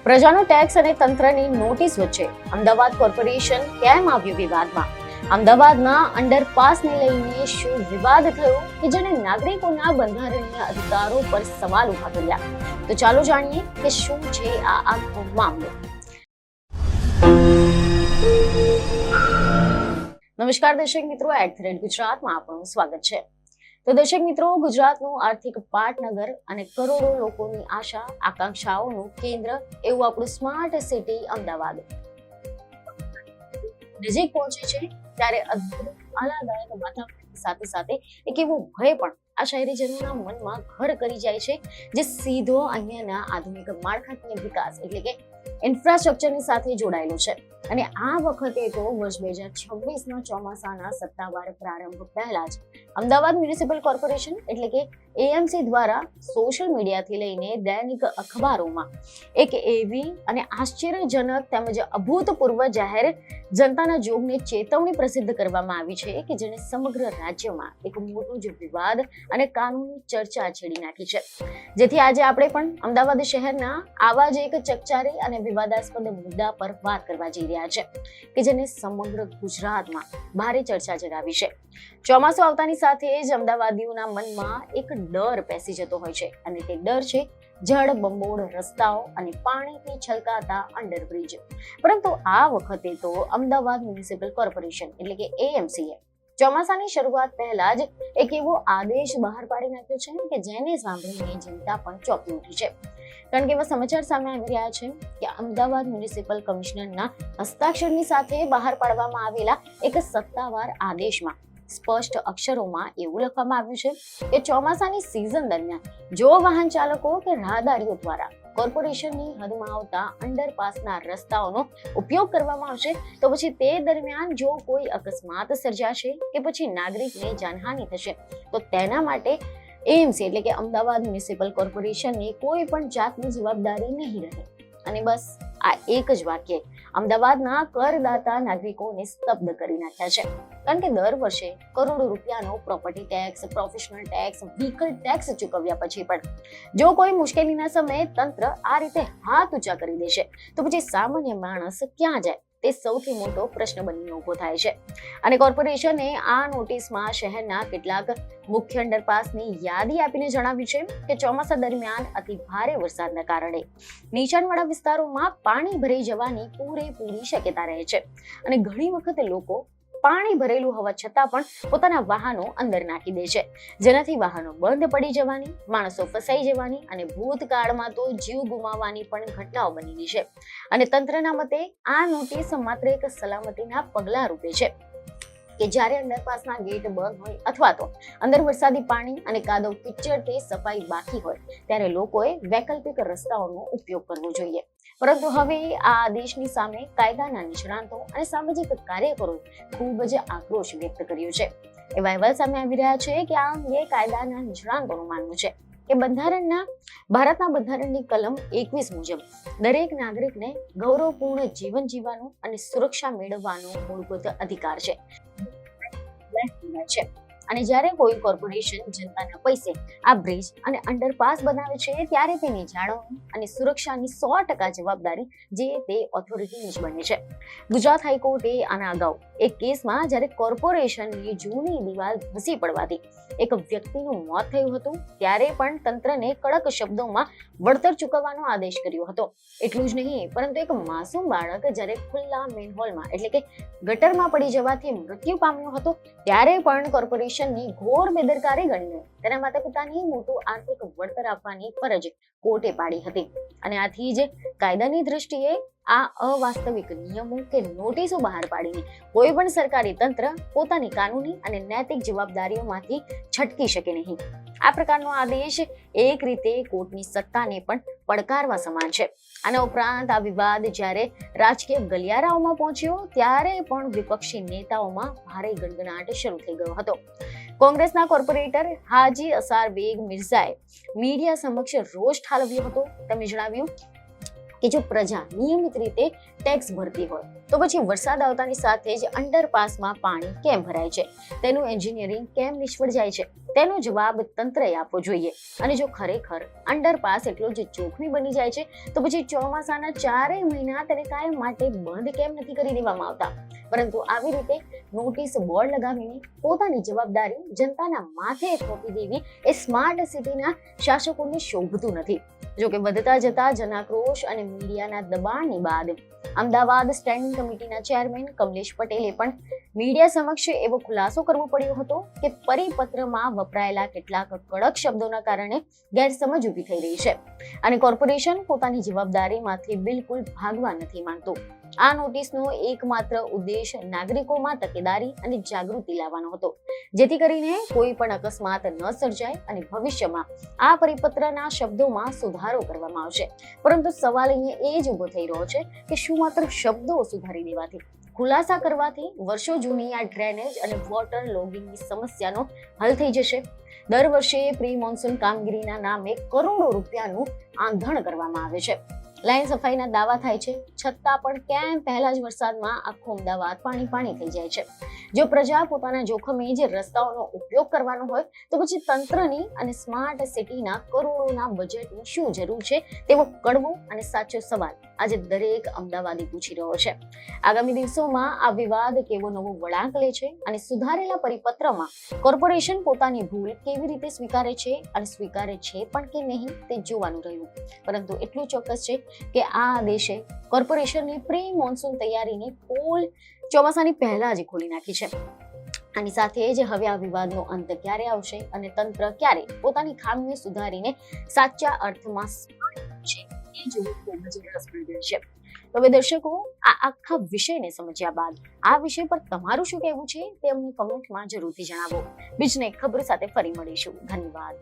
પ્રજાનો ટેક્સ અને તંત્રની નોટિસ વચ્ચે અમદાવાદ કોર્પોરેશન કેમ આવ્યું વિવાદમાં? અમદાવાદના અંડરપાસને લઈને શું વિવાદ થયો કે જેને નાગરિકોના બંધારણીય અધિકારો પર સવાલ ઉભા કર્યા? તો ચાલો જાણીએ કે શું છે આ આખો મામલો. નમસ્કાર દર્શક મિત્રો, @thread ગુજરાતમાં આપનું સ્વાગત છે. તો દર્શક મિત્રો, ગુજરાતનું આર્થિક પાટનગર અને કરોડો લોકોની આશા આકાંક્ષાઓનું કેન્દ્ર એવું આપણું સ્માર્ટ સિટી અમદાવાદ નજીક પહોંચે છે ત્યારે અદ્ભુત આહલાદક વાતાવરણની સાથે સાથે એક એવો ભય પણ આ શહેરીજનોના મનમાં ઘર કરી જાય છે, જે સીધો અહીંયાના આધુનિક માળખાકીય વિકાસ એટલે કે ઇન્ફ્રાસ્ટ્રક્ચરની સાથે જોડાયેલો છે. અને આ વખતે તો વર્ષ 2026ના ચોમાસાના સત્તાવાર પ્રારંભ પહેલા જ અમદાવાદ મ્યુનિસિપલ કોર્પોરેશન એટલે કે એએમસી દ્વારા સોશિયલ મીડિયાથી લઈને દૈનિક અખબારોમાં એક એવી અને આશ્ચર્યજનક તેમજ અભૂતપૂર્વ જાહેર જનતાના જોગને ચેતવણી પ્રસિદ્ધ કરવામાં આવી છે કે જેને સમગ્ર રાજ્યમાં એક મોટો જ વિવાદ અને કાનૂની ચર્ચા છેડી નાખી છે. જેથી આજે આપણે પણ અમદાવાદ શહેરના આવા જ એક ચકચારી અને વિવાદાસ્પદ મુદ્દા પર વાત કરવા જઈ રહ્યા છે કે જેને સમગ્ર ગુજરાતમાં ભારે ચર્ચા જગાવી છે. ચોમાસું આવતાની સાથે જ અમદાવાદીઓના મનમાં એક ડર બેસી જતો હોય છે અને તે ડર છે જળ બંબોળ રસ્તાઓ અને પાણીથી છલકાતા અંડરબ્રિજ. પરંતુ આ વખતે તો અમદાવાદ મ્યુનિસિપલ કોર્પોરેશન એટલે કે એએમસીએ ચોમાસાની શરૂઆત પહેલા જ એક એવો આદેશ બહાર પાડી નાખ્યો છે કે જેને સાંભળીને જનતા પણ ચોંકી ઉઠી છે. કારણ કે એવા સમાચાર સામે આવી રહ્યા છે કે અમદાવાદ મ્યુનિસિપલ કમિશનરના હસ્તાક્ષરની સાથે બહાર પાડવામાં આવેલા એક સત્તાવાર આદેશમાં સ્પષ્ટ અક્ષરોમાં એવું લખવામાં આવ્યું છે કે ચોમાસાની સિઝન દરમિયાન જો વાહન ચાલકો કે રાહદારીઓ દ્વારા કોર્પોરેશનની હદમાં આવતા અંડરપાસના રસ્તાઓનો ઉપયોગ કરવામાં આવશે તો પછી તે દરમિયાન જો કોઈ અકસ્માત સર્જાશે કે પછી નાગરિકને જાનહાનિ થશે તો તેના માટે એએમસી એટલે કે અમદાવાદ મ્યુનિસિપલ કોર્પોરેશનની કોઈ પણ જાતની જવાબદારી નહીં રહે. અને બસ આ એક જ વાક્ય અમદાવાદના કરદાતા નાગરિકોને સ્તબ્ધ કરી નાખ્યા છે. કારણ કે દર વર્ષે કરોડો રૂપિયાનો property tax, professional tax, vehicle tax ચૂકવ્યા પછી પણ જો કોઈ મુશ્કેલીના સમયે તંત્ર આ રીતે હાથ ઊંચા કરી દેશે તો પછી સામાન્ય માણસ ક્યાં જાય તે સૌથી મોટો પ્રશ્ન બનીને ઉભો થાય છે. અને કોર્પોરેશને આ નોટિસમાં શહેરના કેટલાક મુખ્ય અંડરપાસની યાદી આપીને જણાવ્યું છે કે ચોમાસા દરમિયાન અતિ ભારે વરસાદના કારણે નીચાણવાળા વિસ્તારોમાં પાણી ભરાઈ જવાની પૂરેપૂરી શક્યતા રહે છે અને ઘણી વખત લોકો પાણી ભરેલું હોવા છતાં પણ પોતાના વાહનો અંદર નાખી દે છે, જેનાથી વાહનો બંધ પડી જવાની, માણસો ફસાઈ જવાની અને ભૂતકાળમાં તો જીવ ગુમાવવાની પણ ઘટનાઓ બનેલી છે. અને તંત્રના મતે આ નોટિસ માત્ર એક સલામતીના પગલા રૂપે છે કે જ્યારે અંડરપાસના ગેટ બંધ હોય અથવા તો અંદર વરસાદી પાણી અને કાદવ કિચડથી સફાઈ બાકી હોય ત્યારે લોકોએ વૈકલ્પિક રસ્તાઓનો ઉપયોગ કરવો જોઈએ. પરંતુ હવે આ આદેશની સામે કાયદાના નિષ્ણાંતો અને સામાજિક કાર્યકરોએ ખૂબ જ આક્રોશ વ્યક્ત કર્યો છે. એવા અહેવાલ સામે આવી રહ્યા છે કે આ અંગે કાયદાના નિષ્ણાંતોનું માનવું છે કે ભારતના બંધારણની કલમ 21 મુજબ દરેક નાગરિકને ગૌરવપૂર્ણ જીવન જીવવાનો અને સુરક્ષા મેળવવાનો મૂળભૂત અધિકાર છે. અને જ્યારે કોઈ કોર્પોરેશન જનતાના પૈસે આ બ્રિજ અને અંડરપાસ બનાવે છે ત્યારે તેની જાળવણી અને સુરક્ષાની 100% જવાબદારી જે તે ઓથોરિટીની જ બને છે. ગુજરાત હાઈકોર્ટે આના અગાઉ એક કેસમાં જ્યારે કોર્પોરેશનની જૂની દિવાલ ધસી પડવાથી એક વ્યક્તિનું મોત થયું હતું ત્યારે પણ તંત્રને કડક શબ્દોમાં વળતર ચૂકવવાનો આદેશ કર્યો હતો. એટલું જ નહીં, પરંતુ એક માસૂમ બાળક જ્યારે ખુલ્લા મેનહોલમાં એટલે કે ગટરમાં પડી જવાથી મૃત્યુ પામ્યો હતો ત્યારે પણ કોર્પોરેશનની ઘોર બેદરકારી ગણીને તેના માતા પિતાની મોટું આર્થિક વળતર આપવાની ફરજ કોર્ટે પાડી હતી. અને આથી જ કાયદાની દ્રષ્ટિએ આ અવાસ્તવિક નિયમો કે નોટિસો બહાર પાડીને કોઈ પણ સરકારી તંત્ર પોતાની કાનૂની અને નૈતિક જવાબદારીઓમાંથી છટકી શકે નહીં. આ પ્રકારનો આદેશ એક રીતે કોર્ટની સત્તાને પણ પડકારવા સમાન છે. આના ઉપરાંત આ વિવાદ જ્યારે રાજકીય ગલિયારાઓમાં પહોંચ્યો ત્યારે પણ વિપક્ષી નેતાઓમાં ભારે ગણગણાટ શરૂ થઈ ગયો હતો. કોંગ્રેસના કોર્પોરેટર હાજી અસાર બેગ મિર્ઝાએ મીડિયા સમક્ષ રોષ ઠાલવ્યો હતો. તેમણે જણાવ્યું કે જો પ્રજા નિયમિત રીતે ટેક્સ ભરતી હોય તો પછી વરસાદ આવતાની સાથે જ અંડરપાસમાં પાણી કેમ ભરાય છે, તેનું એન્જિનિયરિંગ કેમ નિષ્ફળ જાય છે, તેનો જવાબ તંત્રએ આપવો જોઈએ. અને જો ખરેખર અંડરપાસ એટલો જ જોખમી બની જાય છે તો પછી ચોમાસાના 4 મહિના તેને કાયમ માટે બંધ કેમ નથી કરી દેવામાં આવતા, પરંતુ આવી રીતે નોટિસ બોર્ડ લગાવીને પોતાની જવાબદારી જનતાના માથે થોપી દેવી એ સ્માર્ટ સિટીના શાસકોને શોભતું નથી. જોકે વધતા જતા જનાક્રોશ અને મીડિયાના દબાણની બાદ અમદાવાદ સ્ટેન્ડિંગ કમિટીના ચેરમેન કમલેશ પટેલે પણ મીડિયા સમક્ષ એવો ખુલાસો કરવો પડ્યો હતો કે પરિપત્રમાં વપરાયેલા કેટલાક કડક શબ્દોના કારણે ગેરસમજ ઊભી થઈ રહી છે અને કોર્પોરેશન પોતાની જવાબદારીમાંથી બિલકુલ ભાગવા નથી માંગતું. આ નોટિસનો એકમાત્ર ઉદ્દેશ નાગરિકોમાં તકેદારી અને જાગૃતિ લાવવાનો હતો, જેથી કરીને કોઈ પણ અકસ્માત ન સર્જાય અને ભવિષ્યમાં આ પરિપત્રના શબ્દોમાં સુધારો કરવામાં આવશે. પરંતુ સવાલ અહીંયા એ જ ઊભો થઈ રહ્યો છે કે શું માત્ર શબ્દો સુધારી દેવાથી, ખુલાસા કરવાથી વર્ષો જૂની આ ડ્રેનેજ અને વોટર લોગિંગની સમસ્યાનો હલ થઈ જશે? દર વર્ષે પ્રી મોન્સૂન કામગીરીના નામે કરોડો રૂપિયાનું આંધણ કરવામાં આવે છે. લાઈન સફાઈના દાવા થાય છે, છતાં પણ કેમ પહેલા જ વરસાદમાં આખું અમદાવાદ પાણી થઈ જાય છે? જો પ્રજા પોતાના જોખમે જે રસ્તાઓનો ઉપયોગ કરવાનો હોય તો પછી તંત્રની અને સ્માર્ટ સિટીના કરોડોના બજેટની શું જરૂર છે? તેવો કડવો અને સાચો સવાલ આજે દરેક અમદાવાદી પૂછી રહ્યો છે. આગામી દિવસોમાં આ વિવાદ કેવો નવો વળાંક લે છે અને સુધારેલા પરિપત્રમાં કોર્પોરેશન પોતાની ભૂલ કેવી રીતે સ્વીકારે છે અને સ્વીકારે છે પણ કે નહીં તે જોવાનું રહ્યું. પરંતુ એટલું ચોક્કસ છે કે આ આદેશે કોર્પોરેશનની પ્રી મોન્સૂન તૈયારીની પોલ ચોમાસાની પહેલા જ ખોલી નાખી છે. આની સાથે જ હવે આ વિવાદનો અંત ક્યારે આવશે અને તંત્ર ક્યારે પોતાની ખામીઓ સુધારીને સાચા અર્થમાં છે એ જોવું ખૂબ જ રસપ્રદ છે. હવે દર્શકો, આ આખા વિષયને સમજ્યા બાદ આ વિષય પર તમારું શું કહેવું છે તે અમને કમેન્ટમાં જરૂરથી જણાવો. બીજને ખબર સાથે ફરી મળીશું. ધન્યવાદ.